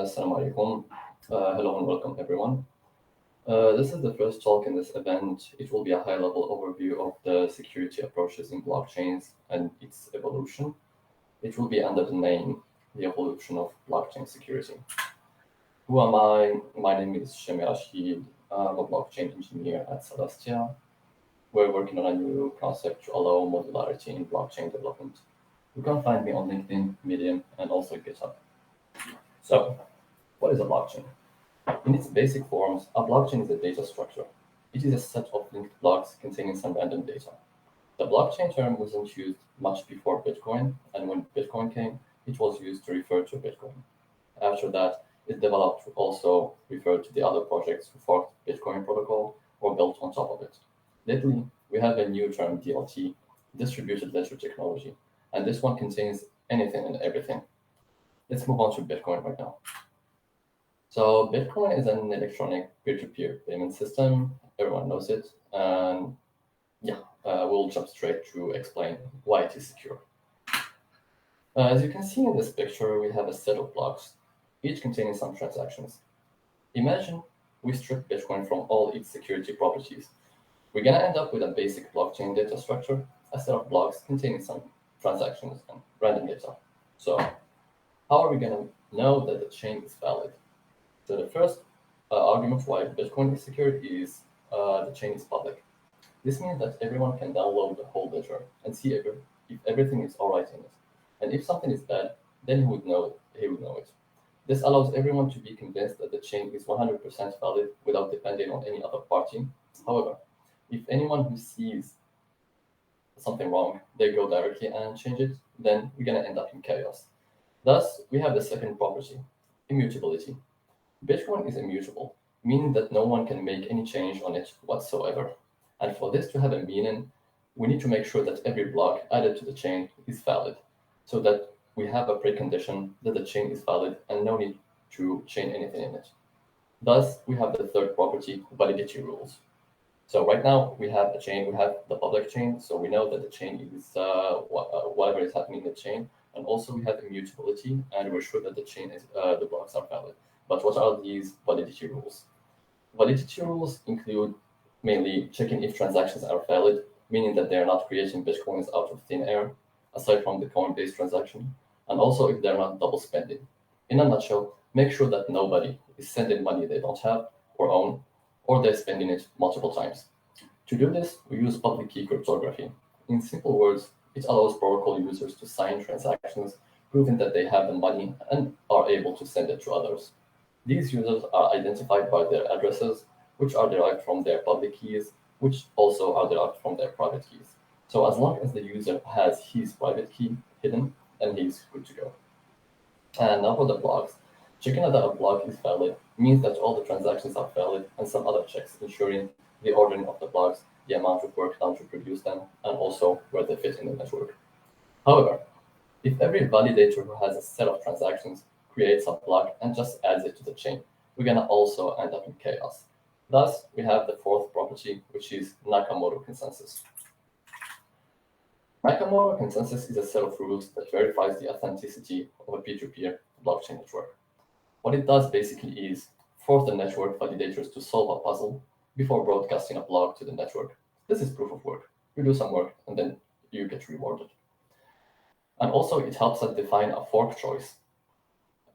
Assalamu alaikum. Hello and welcome, everyone. This is the first talk in this event. It will be a high-level overview of the security approaches in blockchains and its evolution. It will be under the name, The Evolution of Blockchain Security. Who am I? My name is Shemi Rashid. I'm a blockchain engineer at Celestia. We're working on a new concept to allow modularity in blockchain development. You can find me on LinkedIn, Medium, and also GitHub. So, what is a blockchain? In its basic forms, a blockchain is a data structure. It is a set of linked blocks containing some random data. The blockchain term wasn't used much before Bitcoin, and when Bitcoin came, it was used to refer to Bitcoin. After that, it developed to also refer to the other projects who forked Bitcoin protocol or built on top of it. Lately, we have a new term, DLT, distributed ledger technology, and this one contains anything and everything. Let's move on to Bitcoin right now. So Bitcoin is an electronic peer-to-peer payment system. Everyone knows it. And we'll jump straight to explain why it is secure. As you can see in this picture, we have a set of blocks, each containing some transactions. Imagine we strip Bitcoin from all its security properties. We're going to end up with a basic blockchain data structure, a set of blocks containing some transactions and random data. So how are we going to know that the chain is valid? So the first argument why Bitcoin is secure is the chain is public. This means that everyone can download the whole ledger and see if everything is all right in it. And if something is bad, then he would know it. This allows everyone to be convinced that the chain is 100% valid without depending on any other party. However, if anyone who sees something wrong, they go directly and change it, then we're going to end up in chaos. Thus, we have the second property, immutability. Bitcoin is immutable, meaning that no one can make any change on it whatsoever. And for this to have a meaning, we need to make sure that every block added to the chain is valid, so that we have a precondition that the chain is valid and no need to change anything in it. Thus, we have the third property, validity rules. So right now we have a chain, we have the public chain, so we know that the chain is whatever is happening in the chain, and also we have immutability, and we're sure that the blocks are valid. But what are these validity rules? Validity rules include mainly checking if transactions are valid, meaning that they are not creating bitcoins out of thin air, aside from the coin-based transaction, and also if they're not double spending. In a nutshell, make sure that nobody is sending money they don't have or own, or they're spending it multiple times. To do this, we use public key cryptography. In simple words, it allows protocol users to sign transactions, proving that they have the money and are able to send it to others. These users are identified by their addresses, which are derived from their public keys, which also are derived from their private keys. So as long as the user has his private key hidden, then he's good to go. And now for the blocks. Checking that a block is valid means that all the transactions are valid and some other checks ensuring the ordering of the blocks, the amount of work done to produce them, and also where they fit in the network. However, if every validator who has a set of transactions creates a block and just adds it to the chain, we're going to also end up in chaos. Thus, we have the fourth property, which is Nakamoto consensus. Nakamoto consensus is a set of rules that verifies the authenticity of a peer-to-peer blockchain network. What it does basically is force the network validators to solve a puzzle before broadcasting a block to the network. This is proof of work. You do some work and then you get rewarded. And also, it helps us define a fork choice.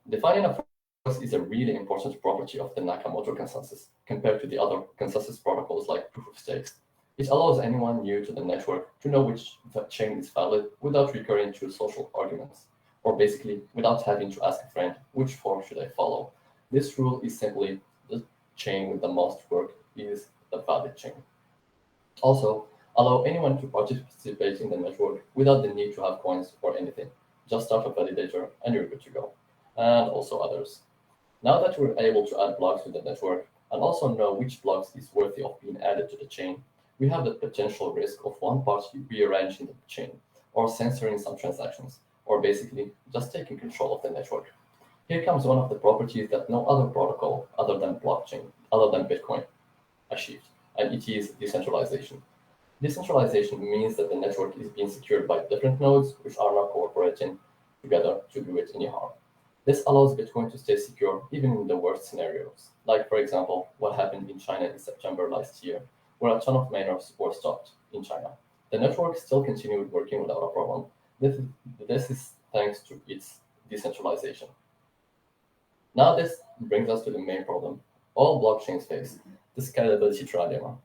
Defining a fork choice is a really important property of the Nakamoto consensus compared to the other consensus protocols like proof of stakes. It allows anyone new to the network to know which chain is valid without recurring to social arguments, or basically without having to ask a friend which fork should I follow. This rule is simply the chain with the most work is the valid chain. Also, allow anyone to participate in the network without the need to have coins or anything. Just start a validator and you're good to go. And also others. Now that we're able to add blocks to the network and also know which blocks is worthy of being added to the chain, we have the potential risk of one party rearranging the chain or censoring some transactions, or basically just taking control of the network. Here comes one of the properties that no other protocol other than blockchain, other than Bitcoin, achieved, and it is decentralization. Decentralization means that the network is being secured by different nodes which are not cooperating together to do it any harm. This allows Bitcoin to stay secure even in the worst scenarios, like, for example, what happened in China in September last year, where a ton of miners were stopped in China. The network still continued working without a problem. This, this is thanks to its decentralization. Now, this brings us to the main problem all blockchains face the scalability trilemma.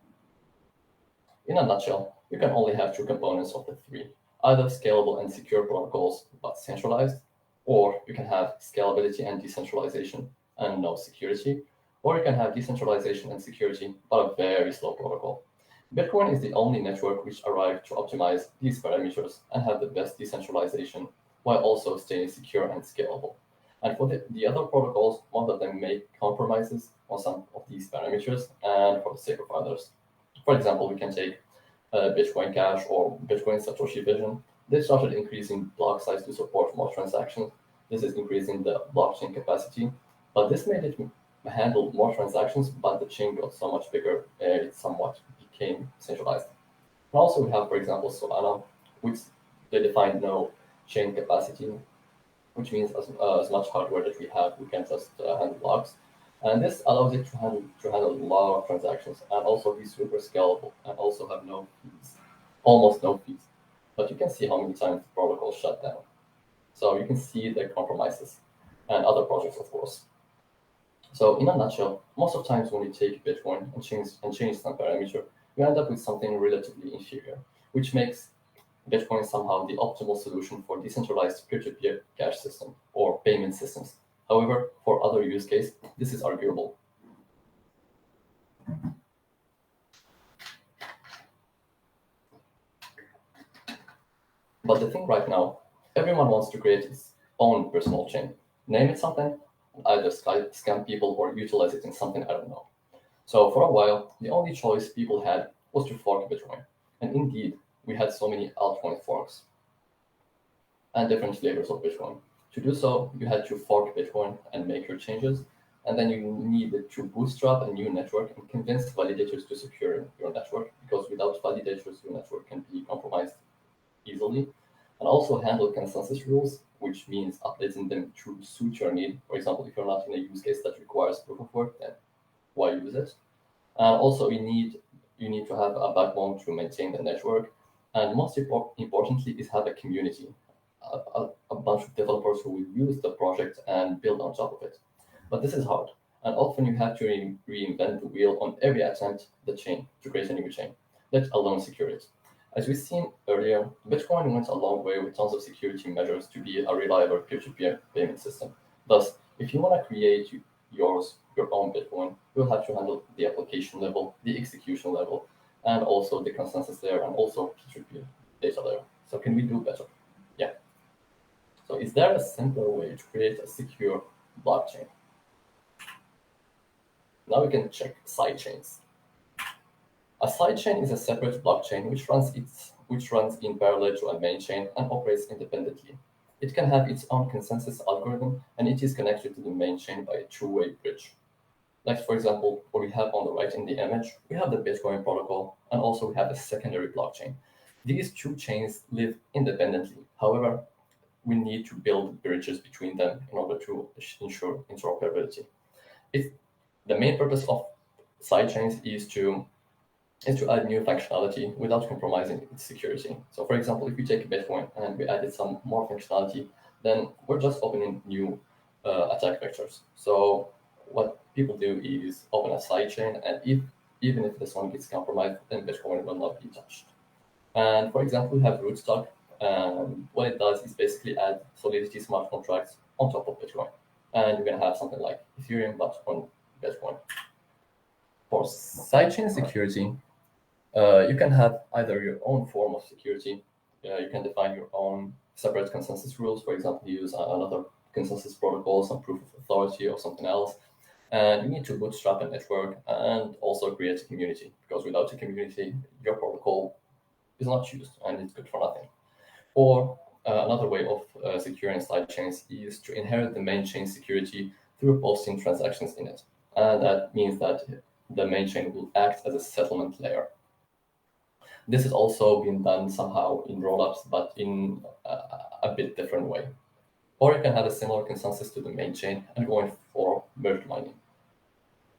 In a nutshell, you can only have two components of the three, either scalable and secure protocols but centralized, or you can have scalability and decentralization and no security, or you can have decentralization and security but a very slow protocol. Bitcoin is the only network which arrived to optimize these parameters and have the best decentralization while also staying secure and scalable. And for the other protocols, most of them make compromises on some of these parameters and for the sake of others. For example, we can take Bitcoin Cash or Bitcoin Satoshi Vision. They started increasing block size to support more transactions. This is increasing the blockchain capacity, but this made it handle more transactions, but the chain got so much bigger, it somewhat became centralized. And also we have, for example, Solana, which they define no chain capacity, which means as much hardware that we have, we can just handle blocks. And this allows it to handle a lot of transactions and also be super scalable and also have no fees, almost no fees. But you can see how many times the protocol shut down. So you can see the compromises and other projects, of course. So in a nutshell, most of times when you take Bitcoin and change some parameter, you end up with something relatively inferior, which makes Bitcoin is somehow the optimal solution for decentralized peer-to-peer cash system or payment systems. However, for other use case, this is arguable. But the thing right now, everyone wants to create its own personal chain. Name it something, either scam people or utilize it in something I don't know. So for a while, the only choice people had was to fork Bitcoin. And indeed, we had so many altcoin forks and different flavors of Bitcoin. To do so, you had to fork Bitcoin and make your changes. And then you need to bootstrap a new network and convince validators to secure your network, because without validators, your network can be compromised easily. And also handle consensus rules, which means updating them to suit your need. For example, if you're not in a use case that requires proof of work, then why use it? And also you need to have a backbone to maintain the network. And most importantly is have a community, a bunch of developers who will use the project and build on top of it. But this is hard. And often you have to reinvent the wheel on every attempt the chain to create a new chain, let alone secure it. As we've seen earlier, Bitcoin went a long way with tons of security measures to be a reliable peer-to-peer payment system. Thus, if you want to create your own Bitcoin, you'll have to handle the application level, the execution level, and also the consensus layer, and also peer-to-peer data layer. So can we do better? Yeah. So is there a simpler way to create a secure blockchain? Now we can check sidechains. A sidechain is a separate blockchain which runs in parallel to a main chain and operates independently. It can have its own consensus algorithm, and it is connected to the main chain by a two-way bridge. Like, for example, what we have on the right in the image, we have the Bitcoin protocol, and also we have a secondary blockchain. These two chains live independently. However, we need to build bridges between them in order to ensure interoperability. The main purpose of sidechains is to add new functionality without compromising its security. So, for example, if we take Bitcoin and we added some more functionality, then we're just opening new attack vectors. So, what people do is open a sidechain, and even if this one gets compromised, then Bitcoin will not be touched. And for example, we have Rootstock. What it does is basically add Solidity smart contracts on top of Bitcoin. And you're going to have something like Ethereum, but on Bitcoin. For sidechain security, you can have either your own form of security. You can define your own separate consensus rules. For example, use another consensus protocol, some proof of authority, or something else. And you need to bootstrap a network and also create a community, because without a community, your protocol is not used and it's good for nothing. Or another way of securing sidechains is to inherit the main chain security through posting transactions in it. And that means that the main chain will act as a settlement layer. This has also been done somehow in rollups, but in a bit different way. Or you can have a similar consensus to the main chain and going for merge mining.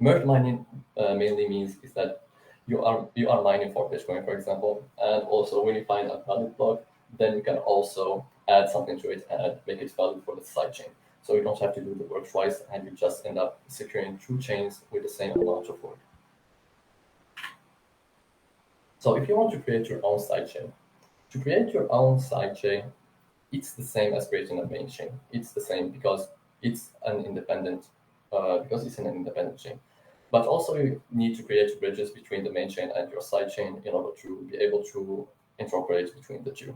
Merge mining mainly means is that you are mining for Bitcoin, for example, and also when you find a valid block, then you can also add something to it and make it valid for the sidechain. So you don't have to do the work twice, and you just end up securing two chains with the same amount of work. So if you want to create your own sidechain, to create your own sidechain, it's the same as creating a main chain. It's the same because it's an independent chain. But also you need to create bridges between the main chain and your sidechain in order to be able to interoperate between the two.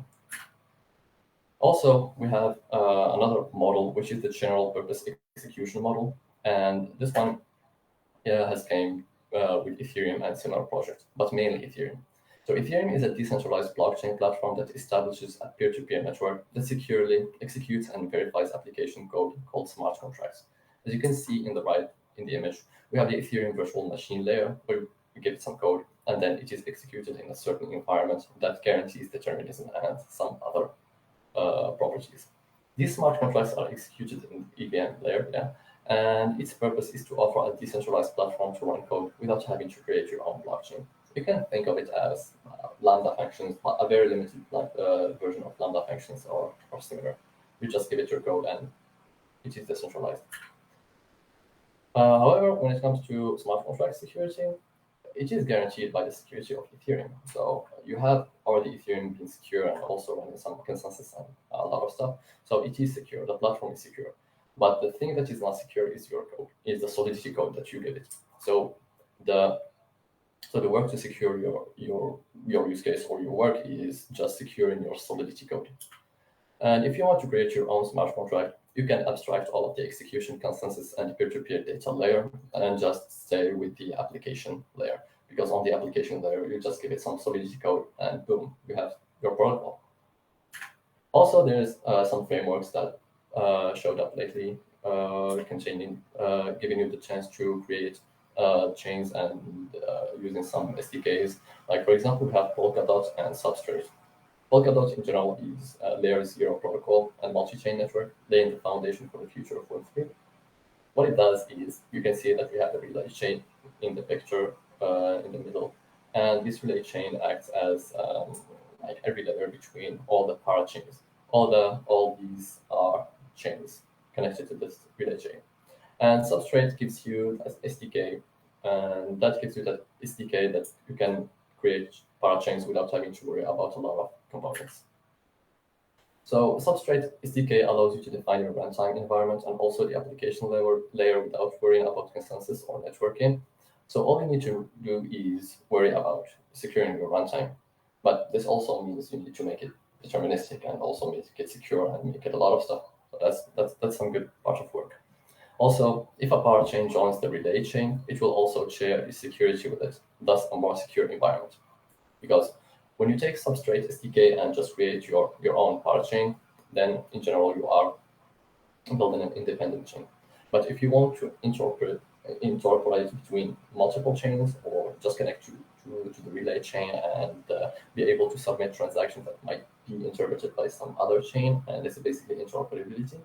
Also, we have another model, which is the general purpose execution model. And this one has came with Ethereum and similar projects, but mainly Ethereum. So Ethereum is a decentralized blockchain platform that establishes a peer-to-peer network that securely executes and verifies application code called smart contracts. As you can see in the right in the image, we have the Ethereum virtual machine layer where we give it some code, and then it is executed in a certain environment that guarantees determinism and some other properties. These smart contracts are executed in the EVM layer, and its purpose is to offer a decentralized platform to run code without having to create your own blockchain. You can think of it as Lambda functions, but a very limited version of Lambda functions or similar. You just give it your code and it is decentralized. However, when it comes to smart contract security, it is guaranteed by the security of Ethereum. So you have already Ethereum being secure and also running some consensus and a lot of stuff. So it is secure. The platform is secure. But the thing that is not secure is your code, is the Solidity code that you give it. So the work to secure your use case or your work is just securing your Solidity code. And if you want to create your own smart contract, you can abstract all of the execution, consensus, and peer-to-peer data layer and just stay with the application layer. Because on the application layer, you just give it some Solidity code and boom, you have your protocol. Also, there's some frameworks that showed up lately containing, giving you the chance to create chains and using some SDKs. Like for example, we have Polkadot and Substrate. Polkadot in general is a layer 0 protocol and multi-chain network, laying the foundation for the future of Web3. What it does is you can see that we have the relay chain in the picture in the middle, and this relay chain acts as like a layer between all the parachains. All these are chains connected to this relay chain, and Substrate gives you an SDK, and that gives you that SDK that you can create parachains without having to worry about a lot of components. So Substrate SDK allows you to define your runtime environment and also the application layer without worrying about consensus or networking. So all you need to do is worry about securing your runtime. But this also means you need to make it deterministic and also make it secure and make it a lot of stuff. So that's some good part of work. Also, if a parachain joins the relay chain, it will also share the security with it, thus a more secure environment. Because when you take Substrate SDK and just create your own parachain, then in general you are building an independent chain. But if you want to interoperate between multiple chains or just connect to the relay chain and be able to submit transactions that might be interpreted by some other chain, and this is basically interoperability,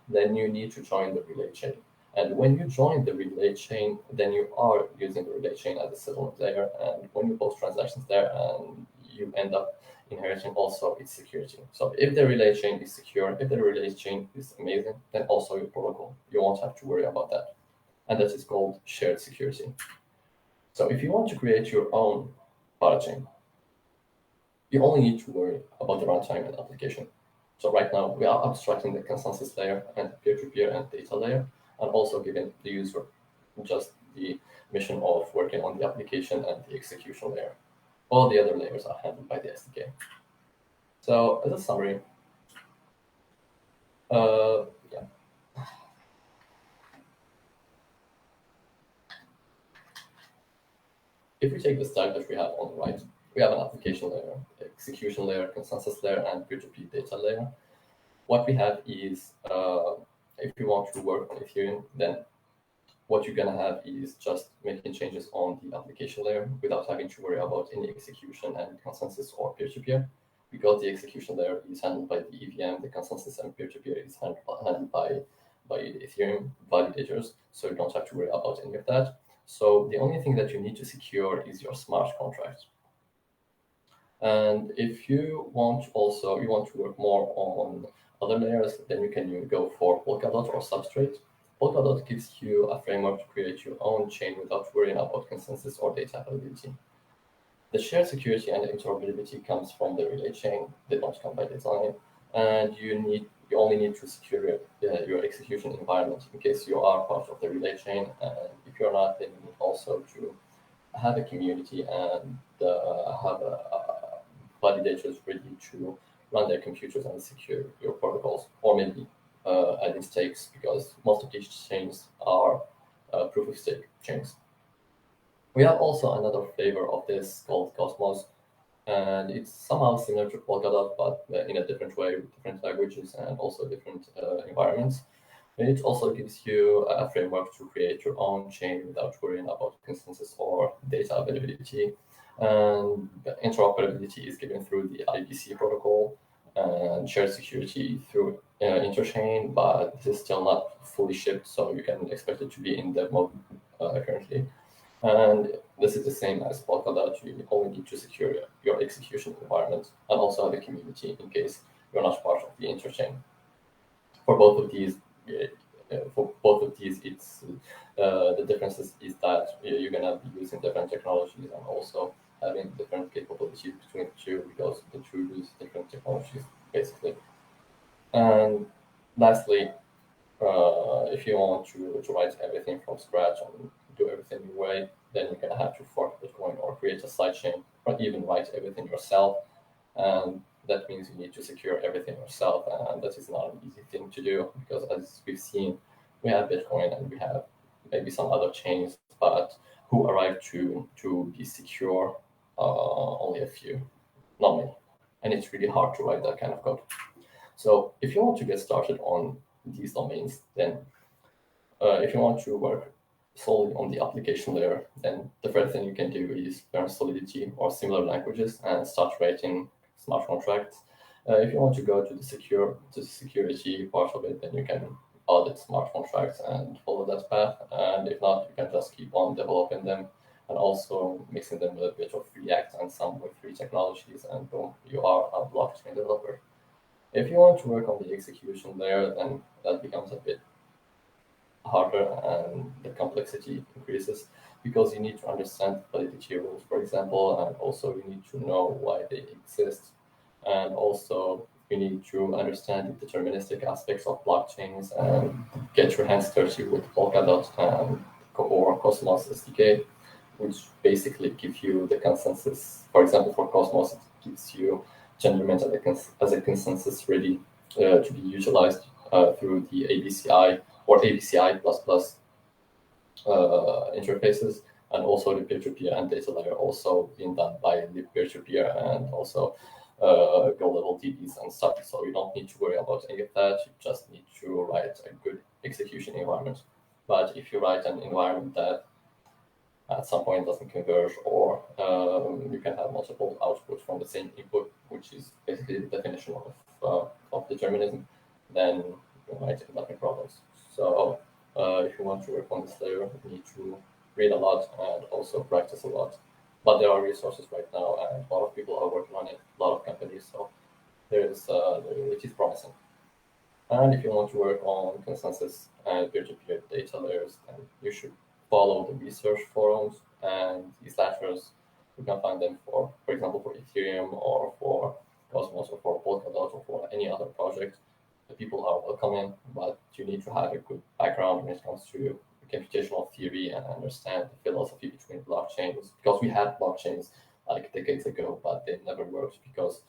then you need to join the relay chain. And when you join the relay chain, then you are using the relay chain as a settlement layer. And when you post transactions there, and you end up inheriting also its security. So if the relay chain is secure, if the relay chain is amazing, then also your protocol, you won't have to worry about that. And that is called shared security. So if you want to create your own parachain, you only need to worry about the runtime and application. So right now we are abstracting the consensus layer and peer-to-peer and data layer, and also giving the user just the mission of working on the application and the execution layer. All the other layers are handled by the SDK. So as a summary, yeah. If we take the stack that we have on the right, we have an application layer, execution layer, consensus layer, and peer-to-peer data layer. What we have is, if you want to work on Ethereum, then what you're gonna have is just making changes on the application layer without having to worry about any execution and consensus or peer-to-peer, because the execution layer is handled by the EVM, the consensus and peer-to-peer is handled by the Ethereum validators, so you don't have to worry about any of that. So the only thing that you need to secure is your smart contract. And if you want to work more on other layers, then you can go for Polkadot or Substrate. Polkadot gives you a framework to create your own chain without worrying about consensus or data availability. The shared security and interoperability comes from the relay chain. They don't come by design, and you only need to secure your execution environment in case you are part of the relay chain. And if you're not, then you need also to have a community and have validators ready to run their computers and secure your protocols, or maybe adding stakes, because most of these chains are proof of stake chains. We have also another flavor of this called Cosmos, and it's somehow similar to Polkadot, but in a different way, with different languages and also different environments. And it also gives you a framework to create your own chain without worrying about consensus or data availability. And interoperability is given through the IBC protocol, and shared security through interchain, but this is still not fully shipped, so you can expect it to be in dev mode currently. And this is the same as Polkadot. You only need to secure your execution environment and also have a community in case you're not part of the interchain. For both of these, it's the differences is that you're gonna be using different technologies and also having different capabilities between the two, because the two use different technologies basically. And lastly, if you want to write everything from scratch and do everything your way, then you're gonna have to fork Bitcoin or create a sidechain or even write everything yourself. And that means you need to secure everything yourself, and that is not an easy thing to do, because as we've seen, we have Bitcoin and we have maybe some other chains, but who arrive to be secure, only a few, not many. And it's really hard to write that kind of code. So if you want to get started on these domains, then If you want to work solely on the application layer, then the first thing you can do is learn Solidity or similar languages and start writing smart contracts. If you want to go to the security part of it, then you can audit smart contracts and follow that path. And if not, you can just keep on developing them and also mixing them with a bit of React and some Web3 technologies, and boom, you are a blockchain developer. If you want to work on the execution layer, then that becomes a bit harder and the complexity increases because you need to understand validity rules, for example, and also you need to know why they exist. And also you need to understand the deterministic aspects of blockchains and get your hands dirty with Polkadot or Cosmos SDK, which basically give you the consensus. For example, for Cosmos, it gives you Tendermint as a consensus ready to be utilized through the ABCI or ABCI++ interfaces, and also the peer-to-peer and data layer also being done by the peer-to-peer and also go-level DBs and stuff. So you don't need to worry about any of that. You just need to write a good execution environment. But if you write an environment that at some point doesn't converge, or you can have multiple outputs from the same input, which is basically the definition of determinism, then you might end up in problems. So if you want to work on this layer, you need to read a lot and also practice a lot. But there are resources right now, and a lot of people are working on it, a lot of companies, so it is promising. And if you want to work on consensus and peer-to-peer data layers, then you should follow the research forums and these lectures. You can find them for example, for Ethereum or for Cosmos or for Polkadot or for any other project. The people are welcoming, but you need to have a good background when it comes to computational theory and understand the philosophy between blockchains. Because we had blockchains like decades ago, but they never worked because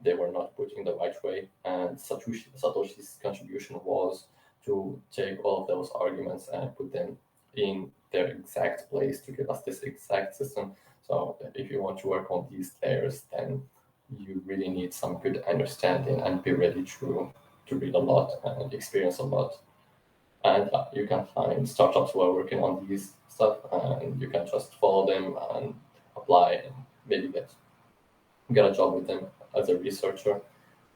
they were not put in the right way. And Satoshi's contribution was to take all of those arguments and put them in their exact place to give us this exact system. So if you want to work on these layers, then you really need some good understanding and be ready to read a lot and experience a lot. And you can find startups who are working on these stuff, and you can just follow them and apply and maybe get a job with them as a researcher.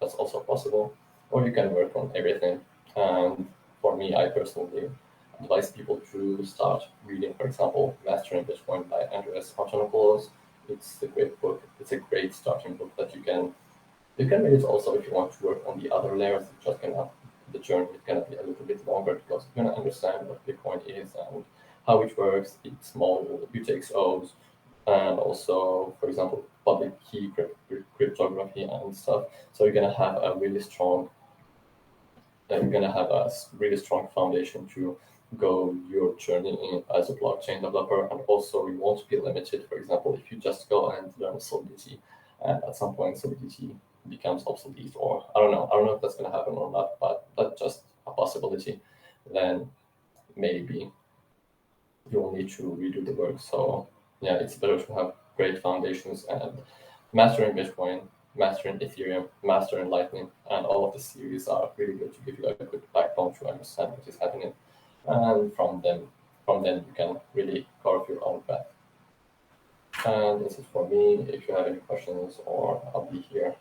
That's also possible. Or you can work on everything. And for me, I personally advise people to start reading, for example, Mastering Bitcoin by Andreas Antonopoulos. It's a great book. It's a great starting book that you can read it also if you want to work on the other layers. It's just gonna the journey is gonna be a little bit longer because you're gonna understand what Bitcoin is and how it works, its model, UTXOs, and also, for example, public key cryptography and stuff. So you're gonna have a really strong foundation to go your journey as a blockchain developer. And also, you won't be limited. For example, if you just go and learn Solidity, and at some point Solidity becomes obsolete, or I don't know if that's gonna happen or not, but that's just a possibility. Then maybe you will need to redo the work. So yeah, it's better to have great foundations and mastering Bitcoin, mastering Ethereum, mastering Lightning, and all of the series are really good to give you a good backbone to understand what is happening. And from then you can really carve your own path. And this is for me. If you have any questions, or I'll be here.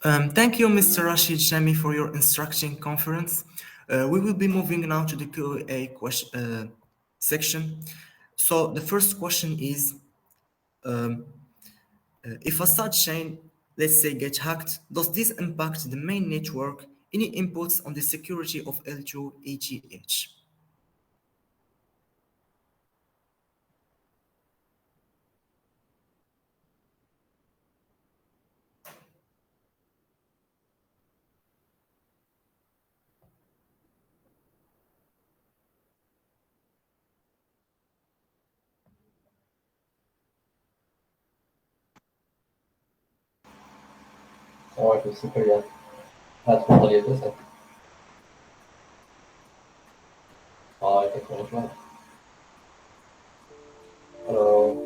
Thank you, Mr. Rashid Shami, for your instruction conference. We will be moving now to the Q&A section. So the first question is, if a side chain, let's say, get hacked, does this impact the main network? Any inputs on the security of L2 EGH? Alright, we're super yet. That's what it is. I think management. Hello.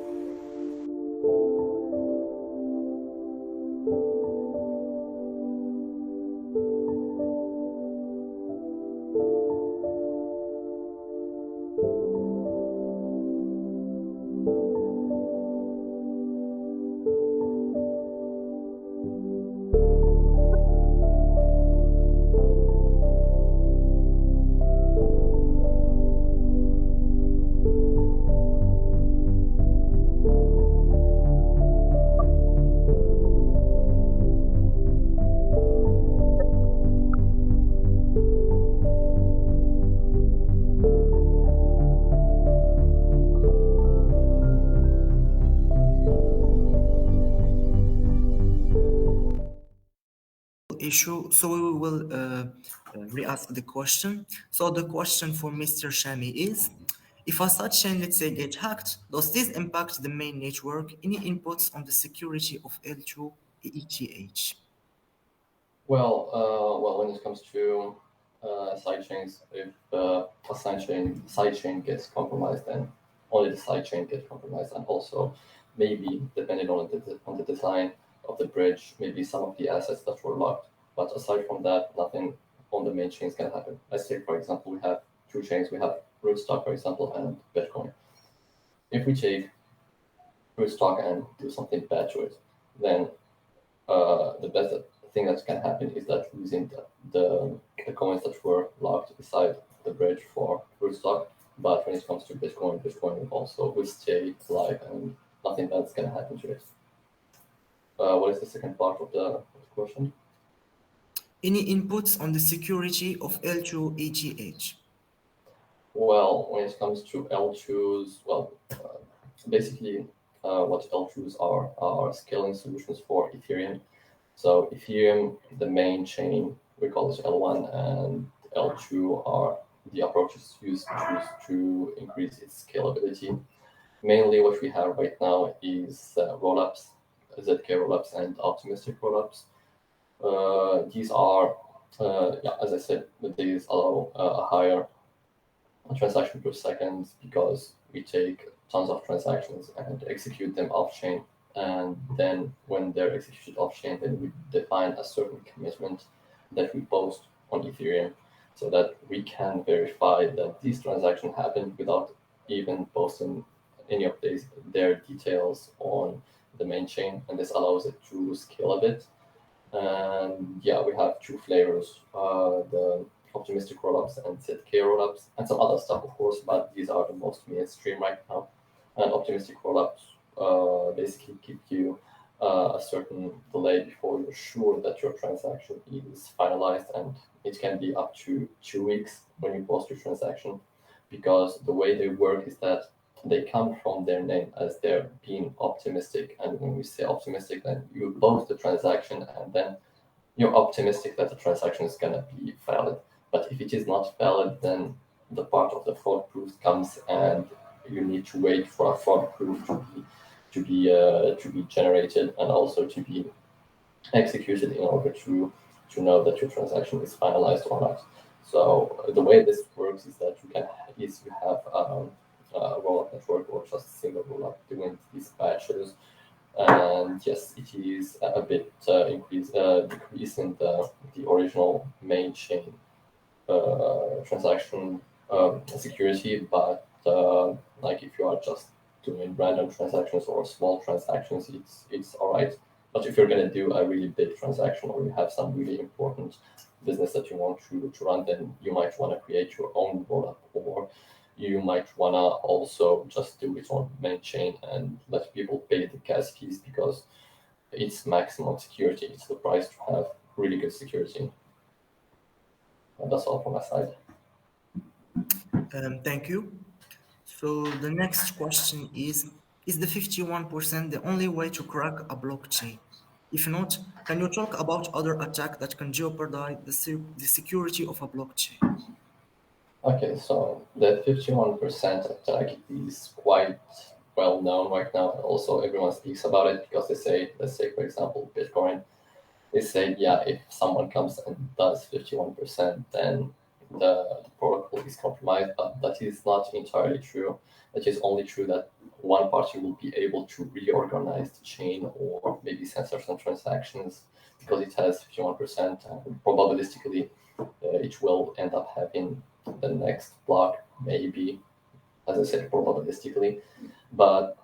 Issue. So we will re-ask the question. So the question for Mr. Shami is, if a such chain, let's say, get hacked, does this impact the main network? Any inputs on the security of L2 ETH? Well, when it comes to sidechains, if a sidechain gets compromised, then only the sidechain gets compromised, and also maybe depending on the design of the bridge, maybe some of the assets that were locked. But aside from that, nothing on the main chains can happen. Let's say, for example, we have two chains. We have Rootstock, for example, and Bitcoin. If we take Rootstock and do something bad to it, then the best thing that can happen is that losing the coins that were locked beside the bridge for Rootstock. But when it comes to Bitcoin, Bitcoin will stay alive and nothing bad's gonna happen to it. What is the second part of the question? Any inputs on the security of L2 ETH? Well, when it comes to L2s, basically, what L2s are scaling solutions for Ethereum. So Ethereum, the main chain, we call it L1, and L2 are the approaches used to increase its scalability. Mainly what we have right now is rollups, ZK rollups, and optimistic rollups. These are, yeah, as I said, these allow a higher transaction per second because we take tons of transactions and execute them off chain. And then when they're executed off chain, then we define a certain commitment that we post on Ethereum so that we can verify that these transactions happen without even posting any of their details on the main chain. And this allows it to scale a bit. And yeah, we have two flavors, the optimistic rollups and ZK rollups, and some other stuff, of course, but these are the most mainstream right now. And optimistic rollups basically give you a certain delay before you're sure that your transaction is finalized, and it can be up to 2 weeks when you post your transaction, because the way they work is that they come from their name as they're being optimistic. And when we say optimistic, then you post the transaction and then you're optimistic that the transaction is going to be valid. But if it is not valid, then the part of the fraud proof comes, and you need to wait for a fraud proof to be generated and also to be executed in order to know that your transaction is finalized or not. So the way this works is that you have a rollup network or just a single rollup doing these batches. And yes, it is a bit decrease in the original main chain transaction security, but like if you are just doing random transactions or small transactions, it's all right. But if you're going to do a really big transaction or you have some really important business that you want to run, then you might want to create your own rollup, or you might want to also just do it on main chain and let people pay the gas fees because it's maximum security. It's the price to have really good security. And that's all from my side. Thank you. So the next question is the 51% the only way to crack a blockchain? If not, can you talk about other attacks that can jeopardize the security of a blockchain? Okay, so that 51% attack is quite well known right now. Also, everyone speaks about it because they say, let's say, for example, Bitcoin. They say, yeah, if someone comes and does 51%, then the protocol is compromised. But that is not entirely true. It is only true that one party will be able to reorganize the chain or maybe censor some transactions because it has 51%. And probabilistically, it will end up having the next block, maybe, as I said, probabilistically. But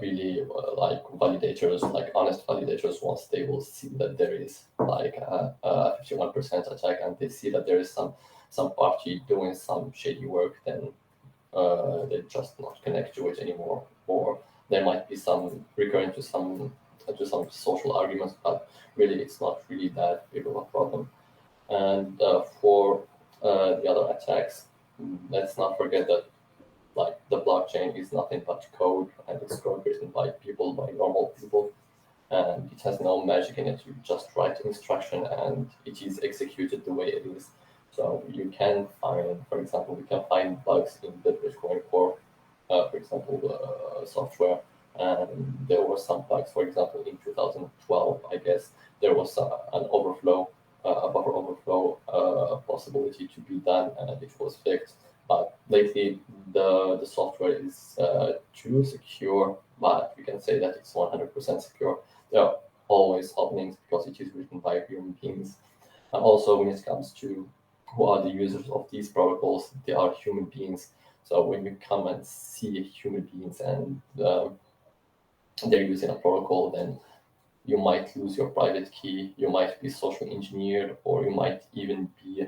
really like validators, like honest validators, once they will see that there is like a 51% attack and they see that there is some party doing some shady work, then they just not connect to it anymore, or there might be some recurring to some social arguments, but really it's not really that big of a problem. And for the other attacks, let's not forget that like the blockchain is nothing but code, and it's code written by people, by normal people, and it has no magic in it. You just write instruction and it is executed the way it is. So you can find, for example, we can find bugs in the Bitcoin core, for example, software. And there were some bugs, for example, in 2012, I guess, there was an overflow, a buffer overflow possibility to be done, and it was fixed. But lately, the software is too secure, but we can say that it's 100% secure. There are always openings because it is written by human beings. And also, when it comes to who are the users of these protocols, they are human beings. So when you come and see human beings and they're using a protocol, then you might lose your private key, you might be social engineered, or you might even be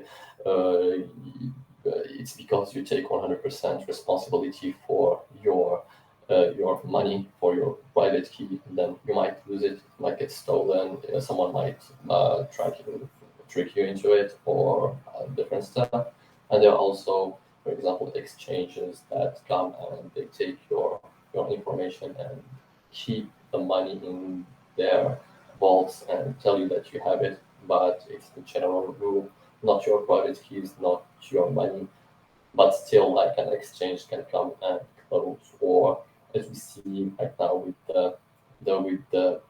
it's because you take 100% responsibility for your money, for your private key, and then you might lose it, it might get stolen, someone might try to trick you into it, or different stuff. And there are also, for example, exchanges that come and they take your information and keep the money in their vaults and tell you that you have it, but it's the general rule, not your private keys, not your money, but still like an exchange can come and close, or as we see right now with the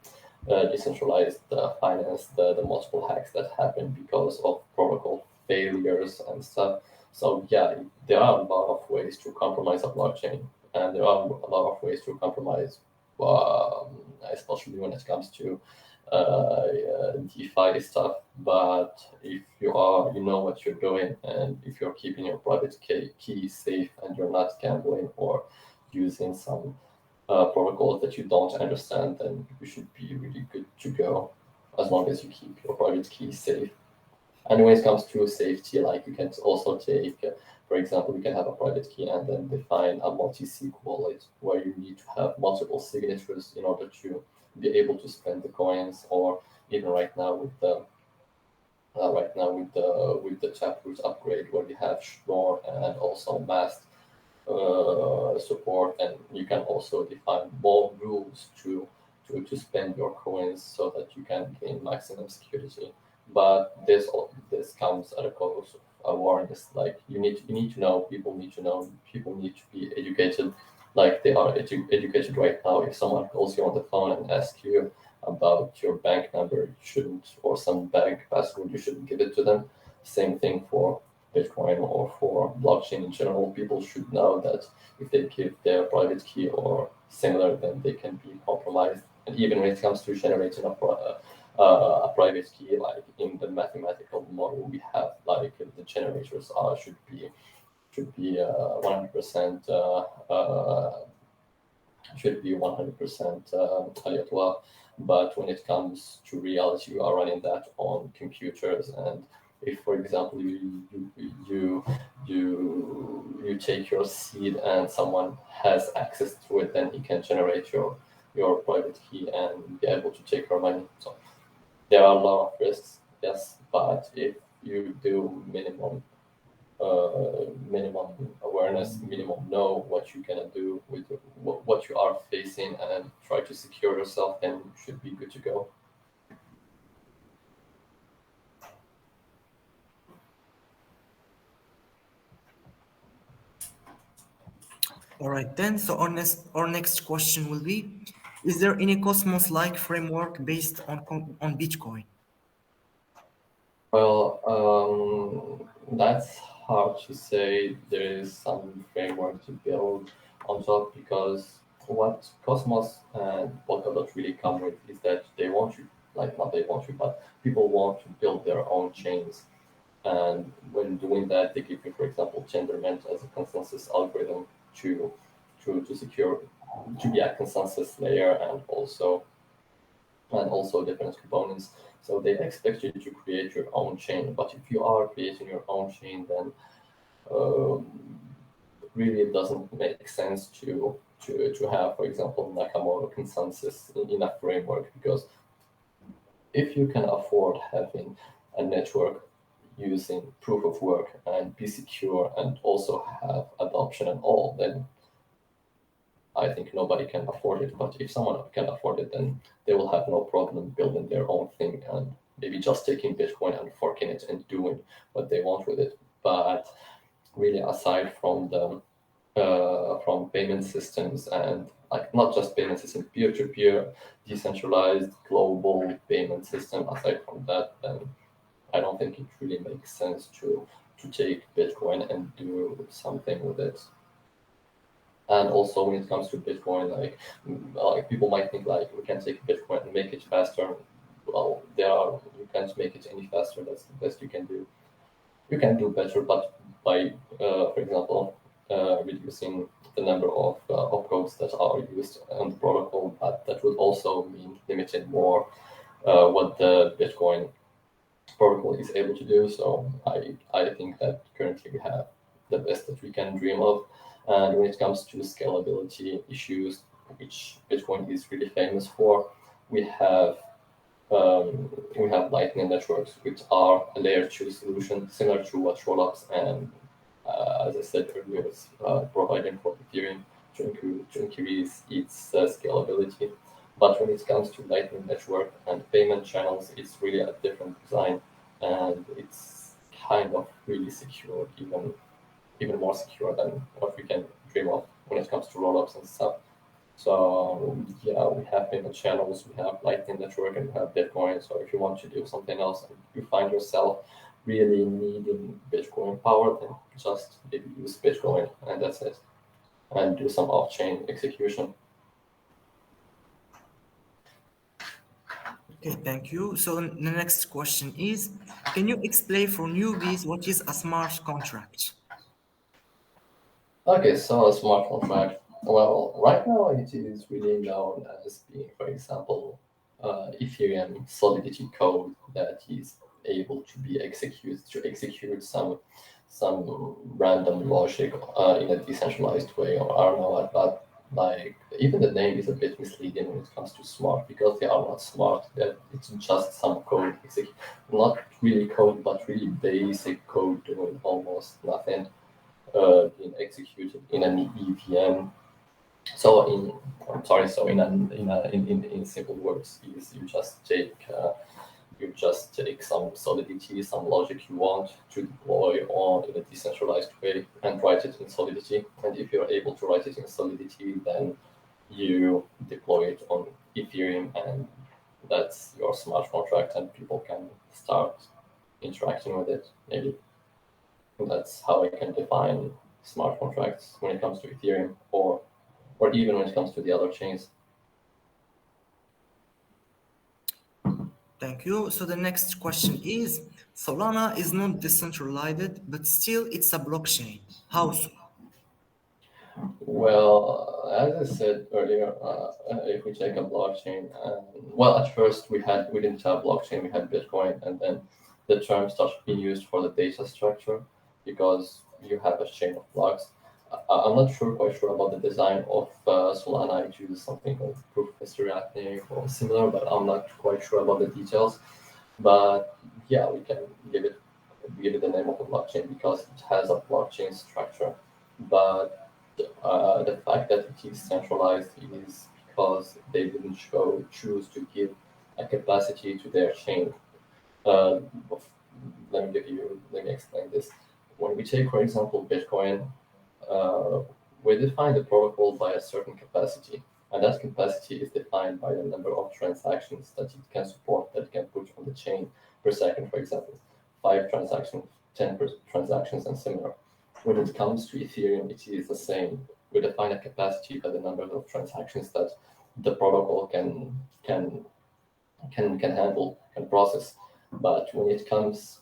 decentralized finance, the multiple hacks that happen because of protocol failures and stuff. So yeah, there are a lot of ways to compromise a blockchain, and there are a lot of ways to compromise, especially when it comes to DeFi stuff. But if you know what you're doing, and if you're keeping your private key safe, and you're not gambling or using some protocols that you don't understand, then you should be really good to go, as long as you keep your private key safe. And when it comes to safety, like you can also take, for example, you can have a private key and then define a multi-sig wallet where you need to have multiple signatures in order to be able to spend the coins, or even right now with the Taproot upgrade where we have Schnorr and also Mast support, and you can also define more rules to spend your coins so that you can gain maximum security. But this comes at a cost of awareness. Like you need to know. People need to know. People need to be educated. Like they are educated right now. If someone calls you on the phone and asks you about your bank number, you shouldn't, or some bank password, you shouldn't give it to them. Same thing for Bitcoin or for blockchain in general. People should know that if they give their private key or similar, then they can be compromised. And even when it comes to generating a private key, like in the mathematical model we have, like the generators should be 100% should be 100% aléatoire. But when it comes to reality, you are running that on computers, and if, for example, you take your seed and someone has access to it, then he can generate your private key and be able to take your money. So there are a lot of risks, yes, but if you do minimum awareness, minimum know what you're gonna do with what you are facing, and try to secure yourself, then you should be good to go. All right, then. So our next question will be: is there any Cosmos-like framework based on Bitcoin? Well, that's hard to say. There is some framework to build on top, because what Cosmos and Polkadot really come with is that they want you, like not they want you, but people want to build their own chains. And when doing that, they give you, for example, Tendermint as a consensus algorithm to to secure to be a consensus layer, and also different components. So they expect you to create your own chain. But if you are creating your own chain, then really it doesn't make sense to have, for example, Nakamoto consensus in a framework, because if you can afford having a network using proof of work and be secure and also have adoption and all, then I think nobody can afford it. But if someone can afford it, then they will have no problem building their own thing and maybe just taking Bitcoin and forking it and doing what they want with it. But really, aside from the from payment systems, and like not just payment system, peer-to-peer, decentralized global payment system, aside from that, then I don't think it really makes sense to take Bitcoin and do something with it. And also, when it comes to Bitcoin, like people might think like we can take Bitcoin and make it faster. Well, you can't make it any faster. That's the best you can do. You can do better, but by, for example, reducing the number of opcodes that are used on the protocol, but that would also mean limiting more what the Bitcoin protocol is able to do. So I think that currently we have the best that we can dream of. And when it comes to scalability issues, which Bitcoin is really famous for, we have Lightning networks, which are a layer two solution, similar to what rollups and, as I said earlier, is providing for Ethereum to increase its scalability. But when it comes to Lightning network and payment channels, it's really a different design, and it's kind of really secure, even more secure than what we can dream of when it comes to rollups and stuff. So yeah, we have payment channels, we have Lightning Network, and we have Bitcoin. So if you want to do something else and you find yourself really needing Bitcoin power, then just maybe use Bitcoin and that's it. And do some off-chain execution. Okay, thank you. So the next question is, can you explain for newbies what is a smart contract? Okay, so a smart contract. Well, right now it is really known as being, for example, Ethereum Solidity code that is able to be executed to execute some random logic in a decentralized way, or I don't know, but like even the name is a bit misleading when it comes to smart, because they are not smart. It's just some code, not really code, but really basic code doing almost nothing, being executed in an EVM. So I'm sorry. So in simple words, is you just take some Solidity, some logic you want to deploy on in a decentralized way, and write it in Solidity. And if you're able to write it in Solidity, then you deploy it on Ethereum, and that's your smart contract, and people can start interacting with it. Maybe that's how I can define smart contracts when it comes to Ethereum, or even when it comes to the other chains. Thank you. So the next question is, Solana is not decentralized, but still it's a blockchain. How so? Well, as I said earlier, if we take a blockchain, well, at first we didn't have blockchain, we had Bitcoin, and then the term started being used for the data structure because you have a chain of blocks. I'm not quite sure about the design of Solana. It uses something called proof of history, I think, or similar, but I'm not quite sure about the details. But yeah, we can give it the name of a blockchain because it has a blockchain structure. But the fact that it is centralized is because they didn't choose to give a capacity to their chain. Uh, let me explain this. When we take, for example, Bitcoin, uh, we define the protocol by a certain capacity, and that capacity is defined by the number of transactions that it can support, that it can put on the chain per second, for example, 5 transactions, 10 transactions, and similar. When it comes to Ethereum, it is the same. We define a capacity by the number of transactions that the protocol can handle, can process. But when it comes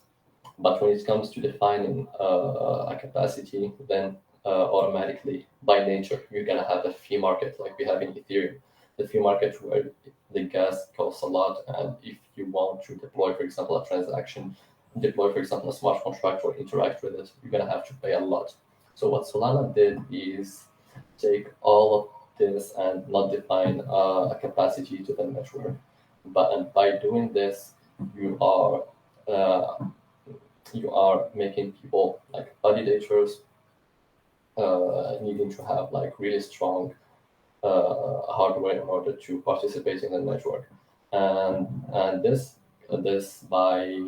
to defining a capacity, then automatically, by nature, you're gonna have a fee market like we have in Ethereum. The fee market where the gas costs a lot, and if you want to deploy, for example, a transaction, deploy, for example, a smart contract or interact with it, you're gonna have to pay a lot. So what Solana did is take all of this and not define a capacity to the network. But and by doing this, you are uh, you are making people like validators needing to have like really strong hardware in order to participate in the network, and this by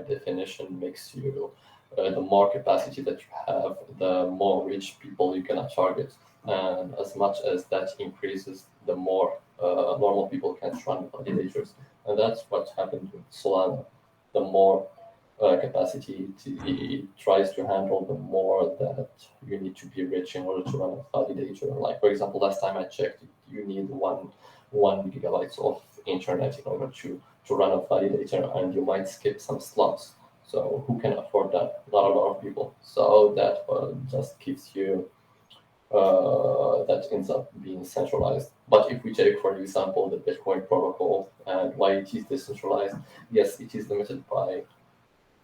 definition makes you the more capacity that you have, the more rich people you can target, and as much as that increases, the more normal people can run validators, and that's what happened with Solana. The more capacity it tries to handle, the more that you need to be rich in order to run a validator. Like for example, last time I checked, you need one gigabytes of internet in order to run a validator, and you might skip some slots. So who can afford that? Not a lot of people. So that just keeps you that ends up being centralized. But if we take, for example, the Bitcoin protocol and why it is decentralized, yes, it is limited by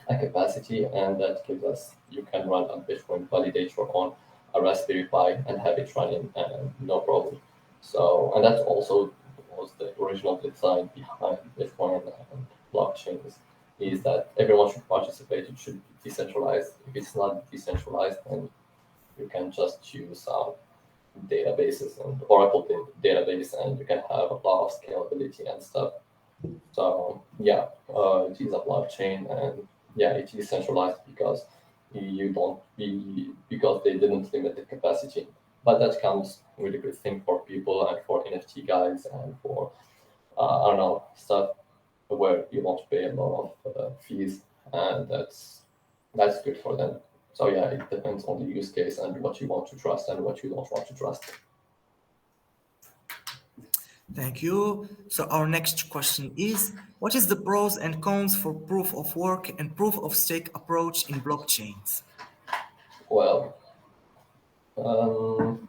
a capacity, and that gives us you can run a Bitcoin validator on a Raspberry Pi and have it running and no problem. So, and that also was the original design behind Bitcoin and blockchains, is that everyone should participate. It should be decentralized. If it's not decentralized, then you can just use databases and Oracle database, and you can have a lot of scalability and stuff. So yeah, it is a blockchain, and yeah, it is centralized because you don't be because they didn't limit the capacity. But that comes with a good thing for people and for NFT guys and for I don't know stuff where you want to pay a lot of fees, and that's good for them. So yeah, it depends on the use case and what you want to trust and what you don't want to trust. Thank you. So our next question is, what is the pros and cons for proof of work and proof of stake approach in blockchains? Well, um,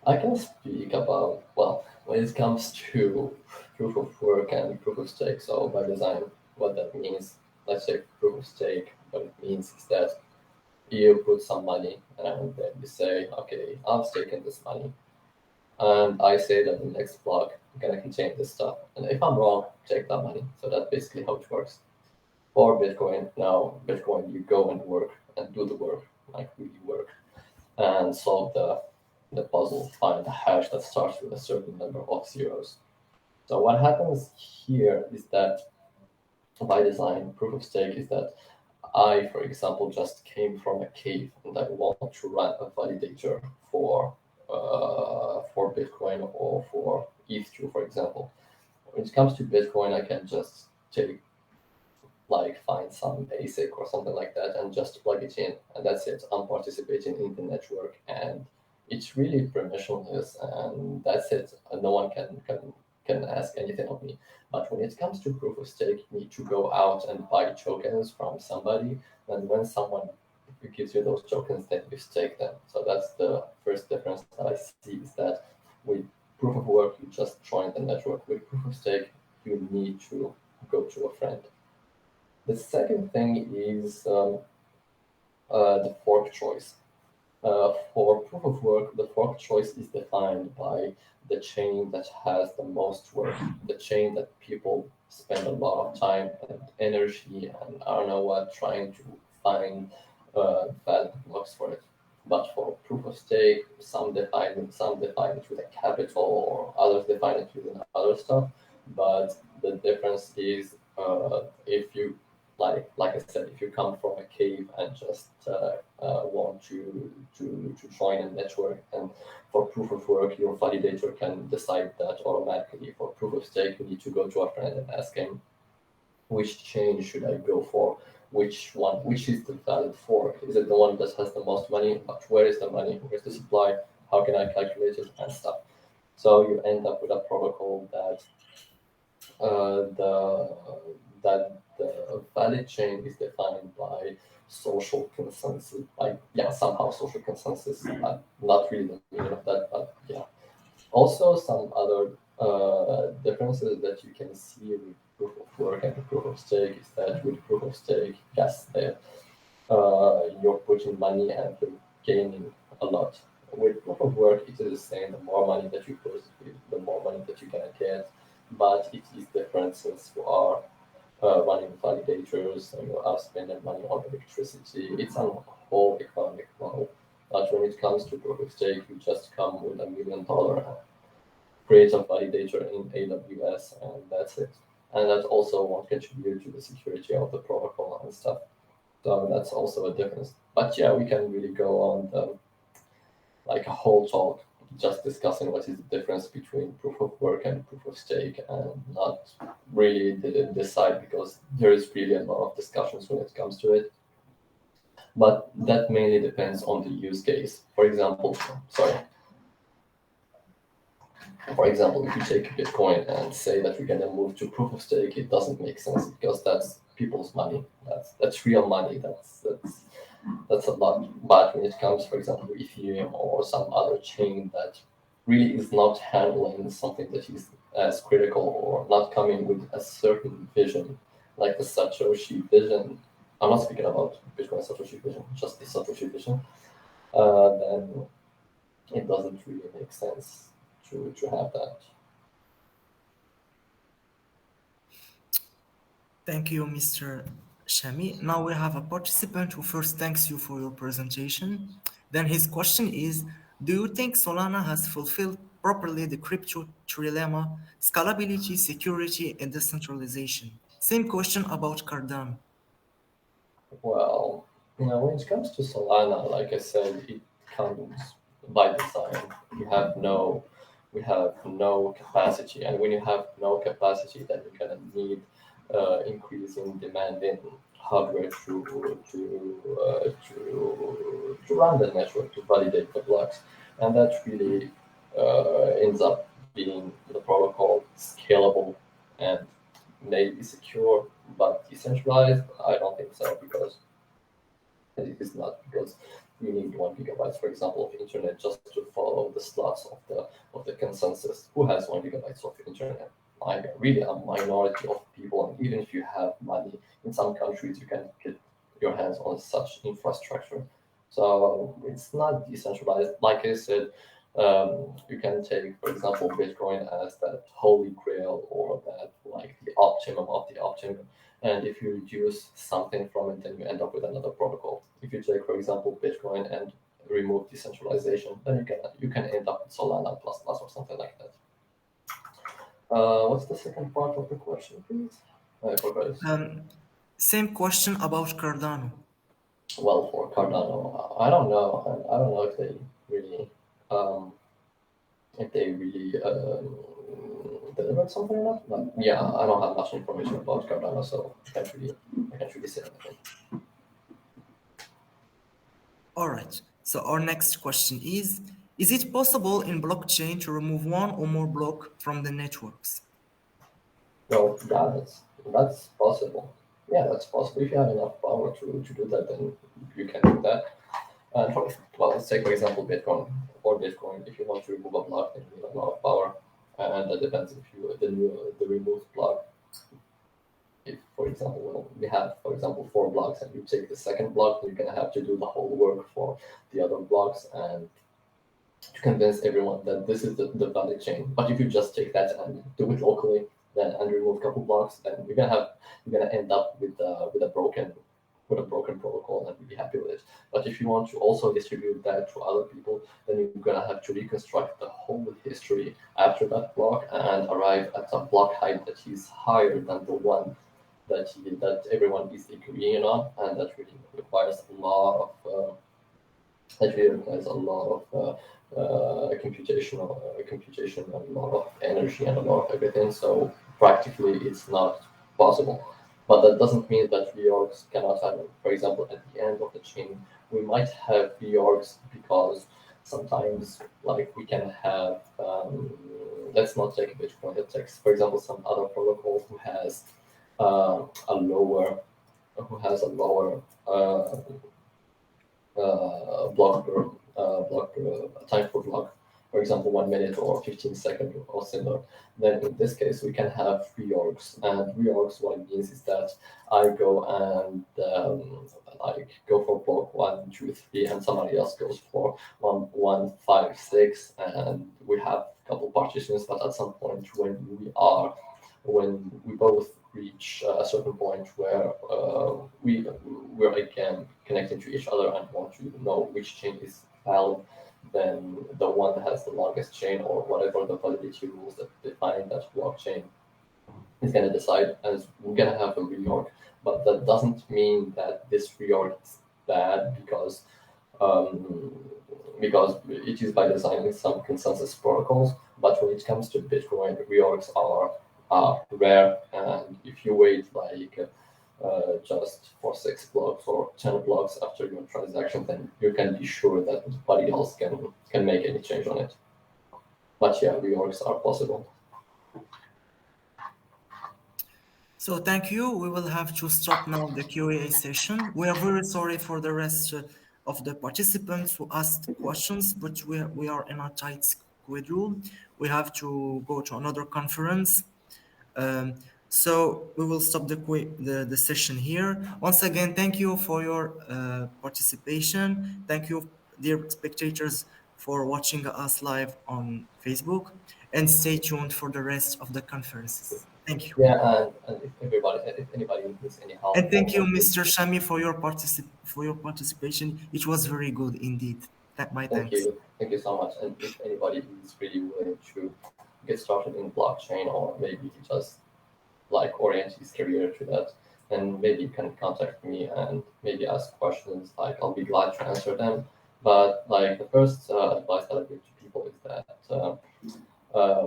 I can speak about, well, when it comes to proof of work and proof of stake. So by design, what that means, let's say proof of stake, what it means is that you put some money and then you say, okay, I'm staking this money. And I say that the next block gonna contain this stuff. And if I'm wrong, take that money. So that's basically how it works. For Bitcoin, now Bitcoin, you go and work and do the work, like really work, and solve the puzzle, find the hash that starts with a certain number of zeros. So what happens here is that by design, proof of stake is that I, for example, just came from a cave and I want to run a validator for Bitcoin or for ETH2, for example. When it comes to Bitcoin, I can just take like find some basic or something like that and just plug it in, and that's it. I'm participating in the network, and it's really permissionless, and that's it. And no one can ask anything of me. But when it comes to proof of stake, you need to go out and buy tokens from somebody, and when someone gives you those tokens, then you stake them. So that's the first difference that I see, is that with proof of work, you just join the network. With proof of stake, you need to go to a friend. The second thing is the fork choice. For proof of work, the fork choice is defined by the chain that has the most work, the chain that people spend a lot of time and energy and I don't know what trying to find valid blocks for it. But for proof of stake, some define it with a capital, or others define it with other stuff. But the difference is if you like I said, if you come from a cave and just want to join a network, and for proof of work, your validator can decide that automatically. For proof of stake, you need to go to a friend and ask him, which chain should I go for? Which is the valid fork? Is it the one that has the most money? But where is the money? Where's the supply? How can I calculate it and stuff? So you end up with a protocol that the valid chain is defined by social consensus, like somehow social consensus. Not really the meaning of that, but yeah. Also, some other differences that you can see with proof of work and proof of stake is that with proof of stake, yes, you're putting money and you're gaining a lot. With proof of work, it is the same. The more money that you put, the more money that you're gonna get. But it is different since you are running validators and you are spending money on electricity. It's a whole economic model. But when it comes to proof of stake, you just come with $1 million, create a validator in AWS, and that's it. And that also won't contribute to the security of the protocol and stuff. So that's also a difference. But yeah, we can really go on like a whole talk just discussing what is the difference between proof of work and proof of stake, and not really decide, because there is really a lot of discussions when it comes to it. But that mainly depends on the use case. For example, if you take Bitcoin and say that we're gonna move to proof of stake, it doesn't make sense, because that's people's money. That's real money. That's a lot. But when it comes, for example, to Ethereum or some other chain that really is not handling something that is as critical, or not coming with a certain vision, like the Satoshi vision. I'm not speaking about Bitcoin Satoshi vision, just the Satoshi vision. Then it doesn't really make sense to have that. Thank you, Mr. Shami. Now we have a participant who first thanks you for your presentation. Then his question is, do you think Solana has fulfilled properly the crypto trilemma, scalability, security, and decentralization? Same question about Cardano. Well, when it comes to Solana, like I said, it comes by design. We have no, we have no capacity, and when you have no capacity, then you're gonna need increasing demand in hardware to run the network, to validate the blocks, and that really ends up being the protocol scalable and maybe secure, but decentralized. I don't think so, because it is not, because you need 1 GB, for example, of internet just to follow the slots of the consensus. Who has 1 GB of internet? Like really a minority of people, and even if you have money, in some countries you can get your hands on such infrastructure. So it's not decentralized. Like I said, you can take, for example, Bitcoin as that holy grail, or that like the optimum of the optimum. And if you reduce something from it, then you end up with another protocol. If you take, for example, Bitcoin and remove decentralization, then you can end up with Solana plus plus or something like that. What's the second part of the question, please? I forgot it. Same question about Cardano. Well, for Cardano, I don't know. I don't know um, if they really delivered something or not. But yeah, I don't have much information about Cardano, so I can't really say anything. All right. So our next question is it possible in blockchain to remove one or more block from the networks? Well, yeah, that's possible. Yeah, that's possible. If you have enough power to do that, then you can do that. And well, let's take for example Bitcoin or Bitcoin. If you want to remove a block, then you need a lot of power, and that depends if you the removed block. If, for example, well, we have, for example, 4 blocks, and you take the second block, you're gonna have to do the whole work for the other blocks, and to convince everyone that this is the valid chain. But if you just take that and do it locally, then and remove a couple blocks, then you're gonna end up with a broken protocol and be happy with it. But if you want to also distribute that to other people, then you're gonna have to reconstruct the whole history after that block and arrive at a block height that is higher than the one that everyone is agreeing on, and that really requires a lot of that really requires a lot of computation, and a lot of energy and a lot of everything. So practically, it's not possible. But that doesn't mean that reorgs cannot happen. For example, at the end of the chain, we might have reorgs because sometimes, like we can have, let's not take Bitcoin. Let's take, for example, some other protocol a lower, who has a lower block time for block, for example, 1 minute or 15 seconds or similar. Then in this case, we can have reorgs. And reorgs, what it means is that I go and like go for block 1, 2, 3, and somebody else goes for 1, 1, 5, 6, and we have a couple partitions. But at some point, when we both reach a certain point where we're again connecting to each other and want to know which chain is valid, then the one that has the longest chain or whatever the validity rules that define that blockchain is going to decide, as we're going to have a reorg. But that doesn't mean that this reorg is bad um, because it is by designing some consensus protocols. But when it comes to Bitcoin, reorgs are rare, and if you wait like just for 6 blocks or 10 blocks after your transaction, then you can be sure that nobody else can make any change on it. But yeah, reorgs are possible. So thank you. We will have to stop now the Q&A session. We are very sorry for the rest of the participants who asked questions, but we are in a tight schedule. We have to go to another conference. Um, so we will stop the session here. Once again, thank you for your participation. Thank you, dear spectators, for watching us live on Facebook, and stay tuned for the rest of the conferences. Thank you. Yeah, and if anybody needs any help And thank you, or Mr. Shami, for your participation. It was very good indeed. My thanks. thank you so much. And if anybody is really willing to get started in blockchain, or maybe just like orient his career to that, then maybe you can contact me and maybe ask questions. Like I'll be glad to answer them. But like the first advice that I give to people is that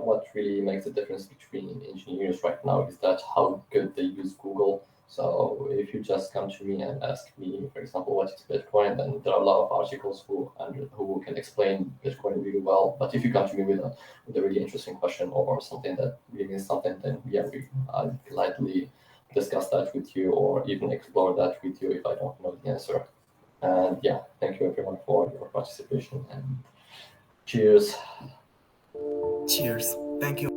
what really makes the difference between engineers right now is that how good they use Google. So if you just come to me and ask me, for example, what is Bitcoin, then there are a lot of articles who can explain Bitcoin really well. But if you come to me with a really interesting question or something that really means something, then yeah, I'd gladly discuss that with you or even explore that with you if I don't know the answer. And yeah, thank you everyone for your participation, and cheers. Cheers. Thank you.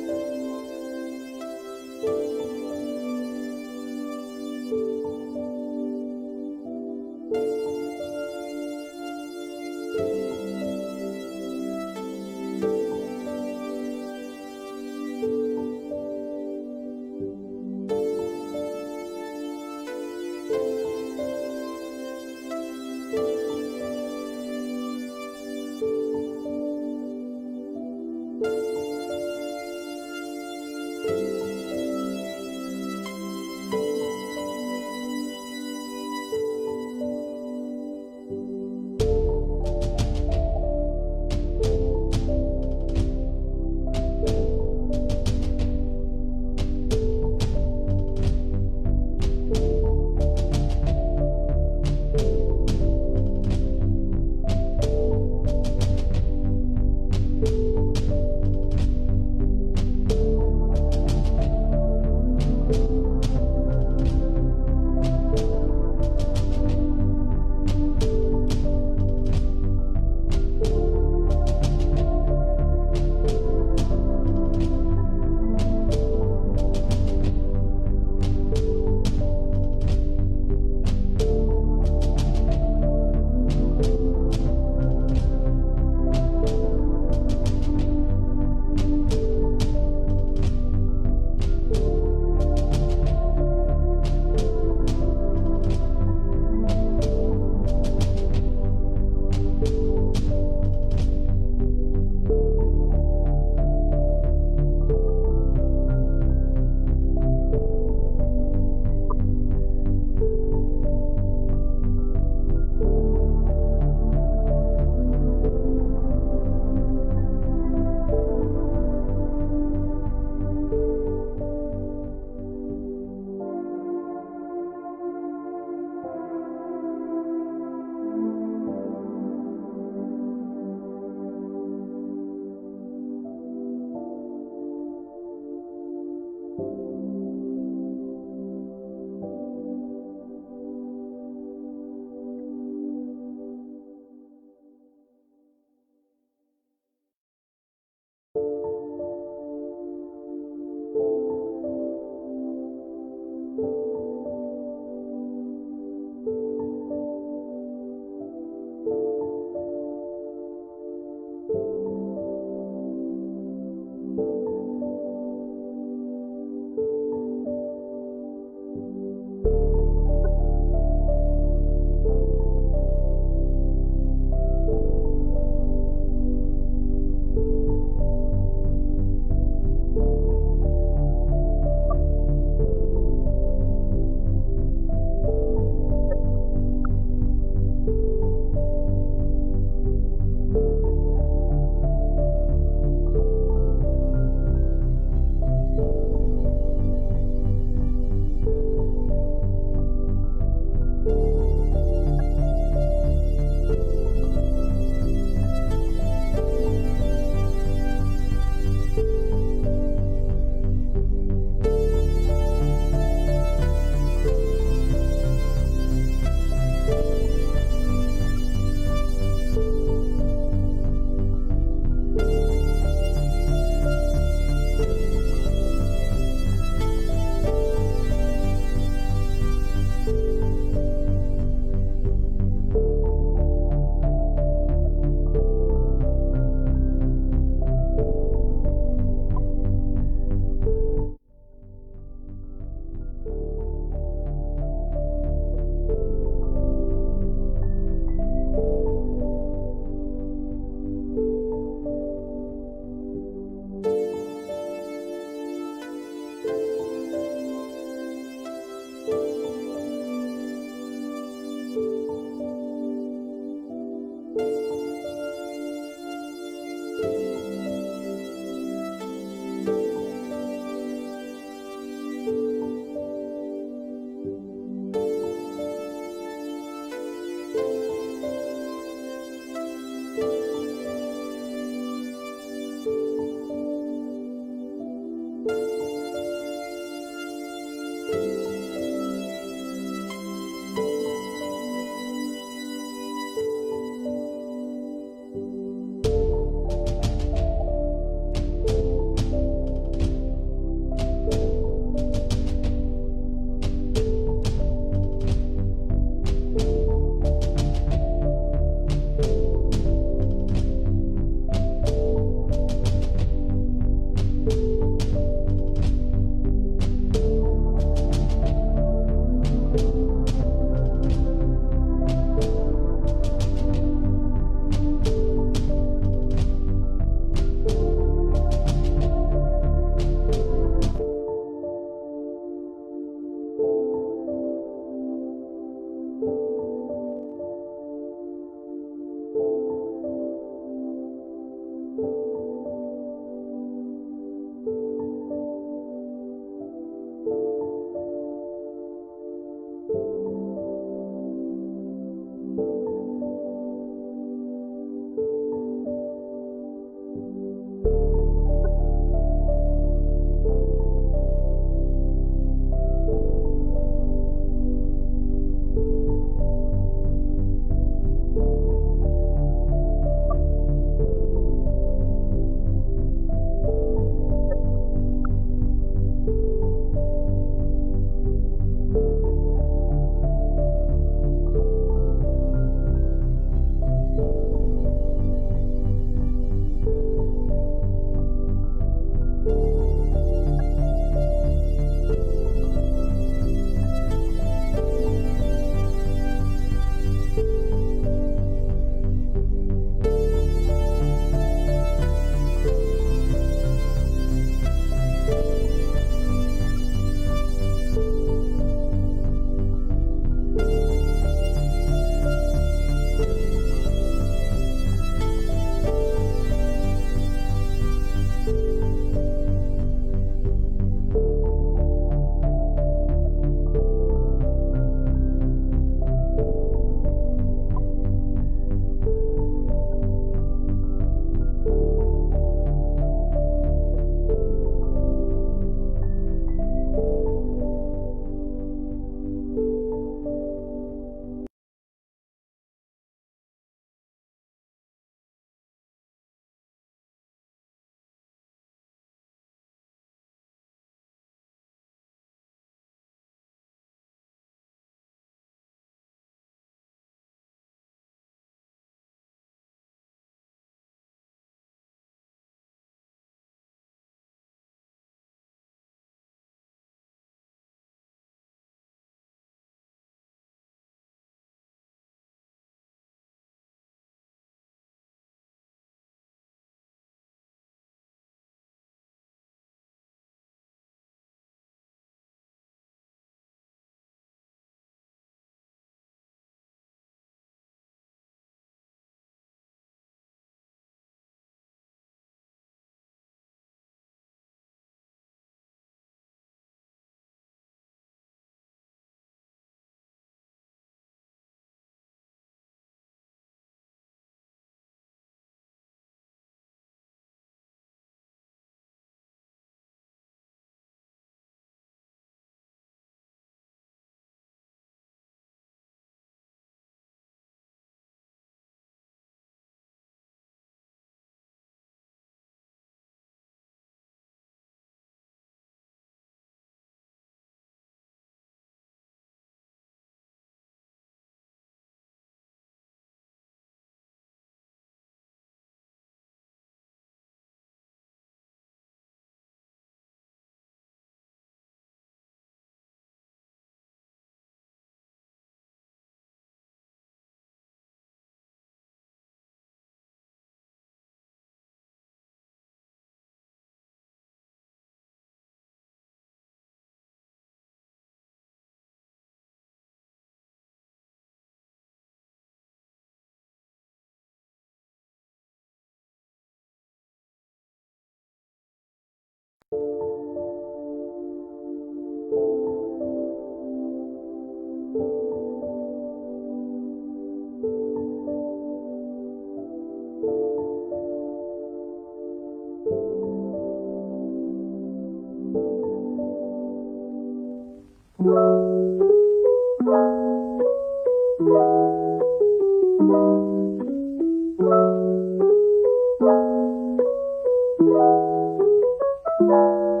Thank you.